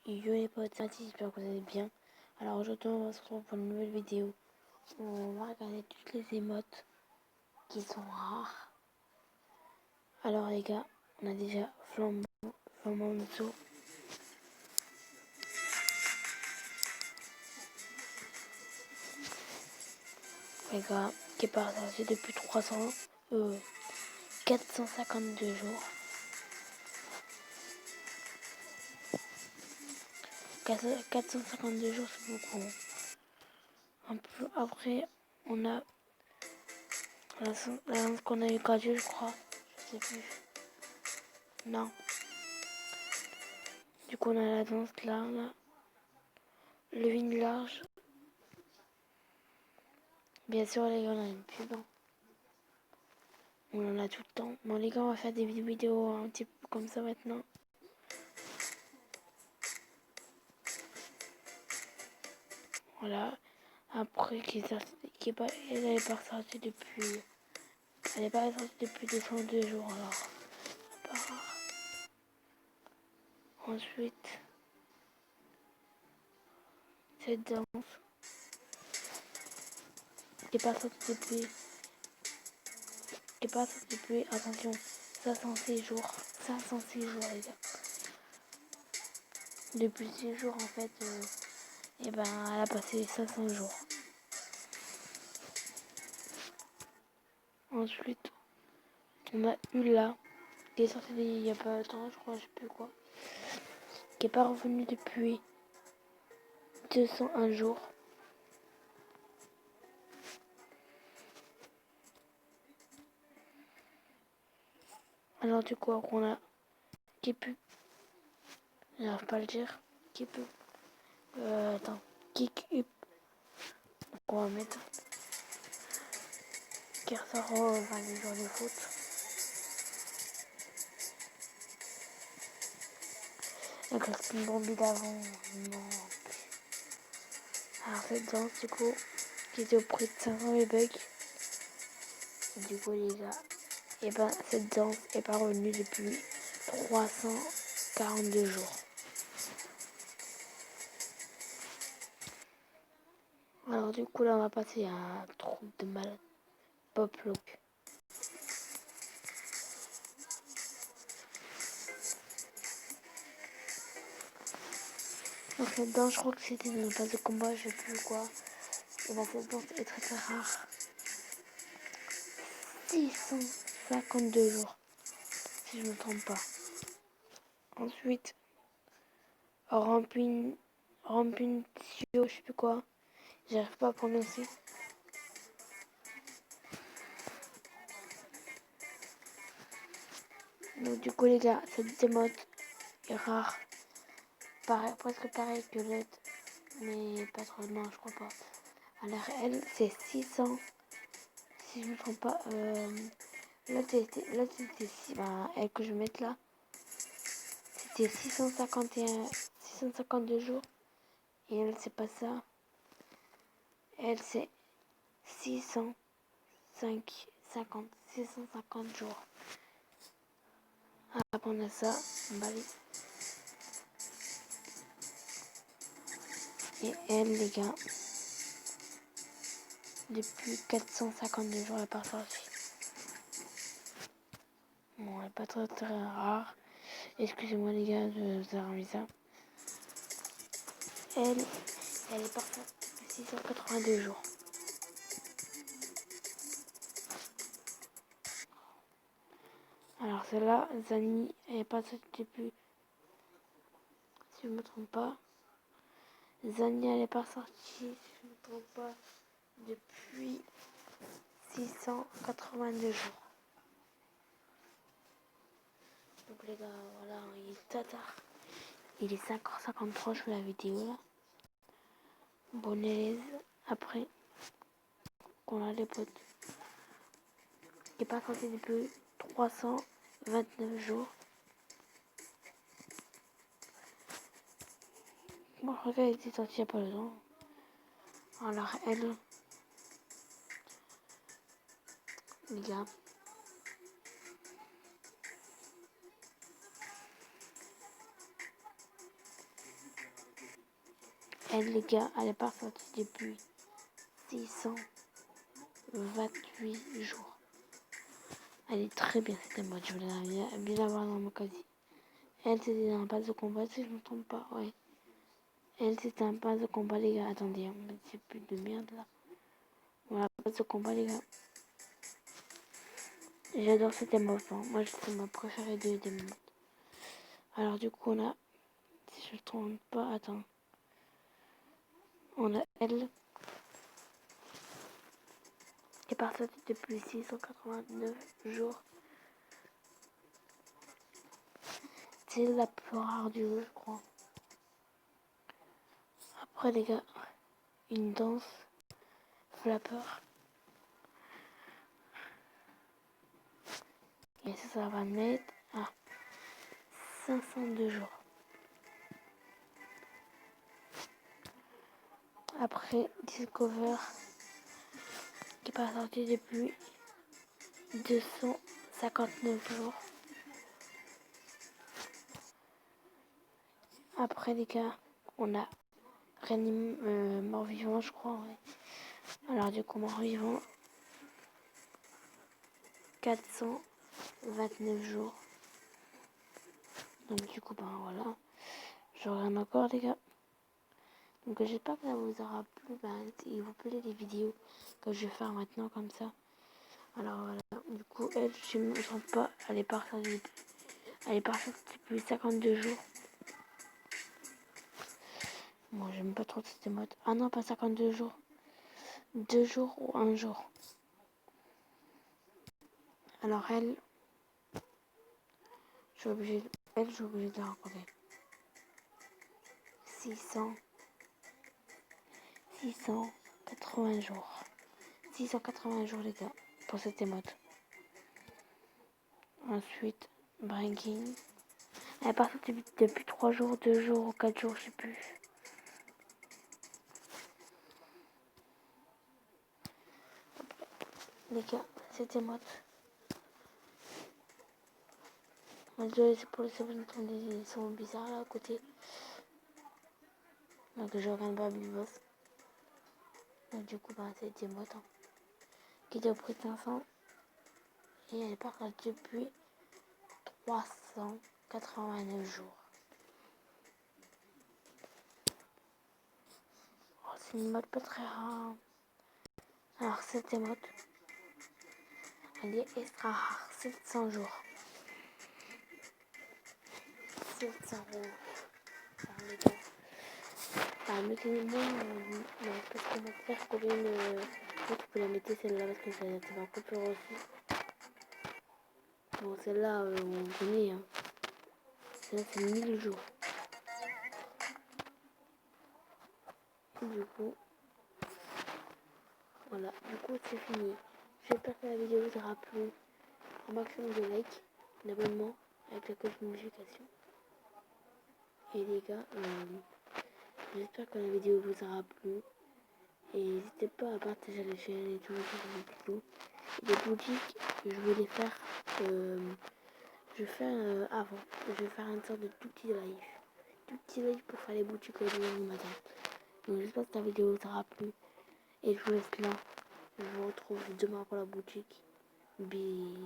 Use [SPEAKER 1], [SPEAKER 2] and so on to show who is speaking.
[SPEAKER 1] Yo les potes, c'est Mathis, j'espère que vous allez bien. Alors aujourd'hui on va se retrouver pour une nouvelle vidéo. On va regarder toutes les émotes qui sont rares. Alors les gars, on a déjà flambant de saut. Les gars, qui est partagé depuis 452 jours. 452 jours c'est beaucoup. Un peu après, on a la lance qu'on a eu gratuite, je crois. Je sais plus. Non. Du coup on a la danse là. Le ligne large. Bien sûr les gars, on a une pub. On en a tout le temps. Bon les gars, on va faire des vidéos un petit peu comme ça maintenant. Voilà. Après, elle n'est pas sortie depuis... Elle n'est pas sortie depuis 202 jours alors. Pas rare. Ensuite, cette danse qui n'est pas sortie depuis... Qui n'est pas sortie depuis, attention, 506 jours. 506 jours les gars. Depuis 6 jours en fait, et ben elle a passé 500 jours. Ensuite, on a eu là, qui est sorti il n'y a pas longtemps, je crois, je sais plus quoi. Qui n'est pas revenu depuis 201 jours. Alors du coup, on a qui peut, j'arrive pas à le dire, qui peut, attends, kick up, donc on va mettre, qui ressort les jours de foot. Avec la skin Bambi d'avant, non. Alors cette danse du coup, qui était au prix de 500 les bugs. Et du coup les gars, et ben cette danse est pas revenue depuis 342 jours. Alors du coup là on va passer à un troupe de malade, Pop Lock. Donc cette danse, je crois que c'était dans le pass de combat, je sais plus quoi. Et ben cette danse est très très rare. 652 jours, si je ne me trompe pas. Ensuite, Rampintio, je sais plus quoi. J'arrive pas à prononcer. Donc du coup les gars, cette émote est rare. Presque pareil que l'autre. Mais pas trop, non je crois pas. Alors elle, c'est 600. Si je me trompe pas. L'autre c'était elle que je vais mettre là. C'était 652 jours. Et elle, c'est pas ça. Elle, c'est 650 jours. Après, on a ça. Et elle, les gars, depuis 452 jours, elle n'est pas sortie. Bon, elle n'est pas très très rare. Excusez-moi, les gars, de vous avoir mis ça. Elle est parfaite depuis 682 jours. Alors celle-là, Zani, elle n'est pas sortie depuis, si je ne me trompe pas. Zani, elle n'est pas sortie, si je ne me trompe pas, depuis 682 jours. Donc les gars, voilà, il est tard. Il est 5h53, je fais la vidéo là. Abonnez-les après qu'on a les potes. Il n'est pas sorti depuis 329 jours. Moi, je crois qu'elle était sortie il n'y a pas longtemps. Alors, elle, les gars, Elle, les gars, elle est pas sortie depuis 628 jours. Elle est très bien cette émote. Je voulais bien l'avoir dans mon casier. Elle, c'était dans un passe de combat, si je ne me trompe pas. Ouais. Elle, c'était un passe de combat, les gars. Attendez, on me dit plus de merde là. Voilà, passe de combat, les gars. J'adore cette émote. Hein. Moi, c'est ma préférée des émotes. Alors, du coup, on a. Si je ne me trompe pas, attends. On a elle. Qui est partie depuis 689 jours. C'est la plus rare du jeu, je crois. Après, les gars, une danse flapper. Et ça va mettre à 502 jours. Après, Discover, qui est pas sorti depuis 259 jours. Après, les gars, on a mort-vivant, je crois. Ouais. Alors, du coup, mort-vivant, 429 jours. Donc, du coup, ben voilà. Je regarde encore, les gars. Donc, j'espère que ça vous aura plu. Il vous plaît les vidéos que je vais faire maintenant, comme ça. Alors, voilà. Du coup, elle, je ne me sens pas. Elle est partie depuis 52 jours. Moi, j'aime pas trop cette mode. Ah non, pas 52 jours. 2 jours ou 1 jour. Alors, elle, je suis obligée de la raconter. 680 jours. 680 jours, les gars, pour cette émote. Ensuite, Breaking. Elle est partie depuis 3 jours, 2 jours ou 4 jours, je sais plus. Les gars, cette émote. Désolé, c'est pour les ils sont bizarres là à côté. Donc je regarde pas Big Boss. Donc du coup, cette émote. Hein, qui est au prix de 500. Et elle est partie depuis 389 jours. Oh, c'est une mode pas très rare. Alors cette émote, elle est extra rare. 700 jours. 700 jours. Alors les gars, mettez-moi parce qu'on va faire combien de... Vous pouvez la mettre celle-là parce que ça va couper aussi. Bon, celle-là, on connaît. Hein. Celle-là, c'est 1000 jours. Du coup, voilà. Du coup, c'est fini. J'espère que la vidéo vous aura plu. Un maximum de likes, d'abonnements avec la cloche de notification. Et les gars, j'espère que la vidéo vous aura plu. Et n'hésitez pas à partager la chaîne et tout, tout. Les boutiques, je vais les faire. Je vais faire avant. Je vais faire une sorte de tout petit live. Tout petit live pour faire les boutiques au du matin. Donc j'espère que la vidéo vous aura plu. Et je vous laisse là. Je vous retrouve demain pour la boutique. Bis.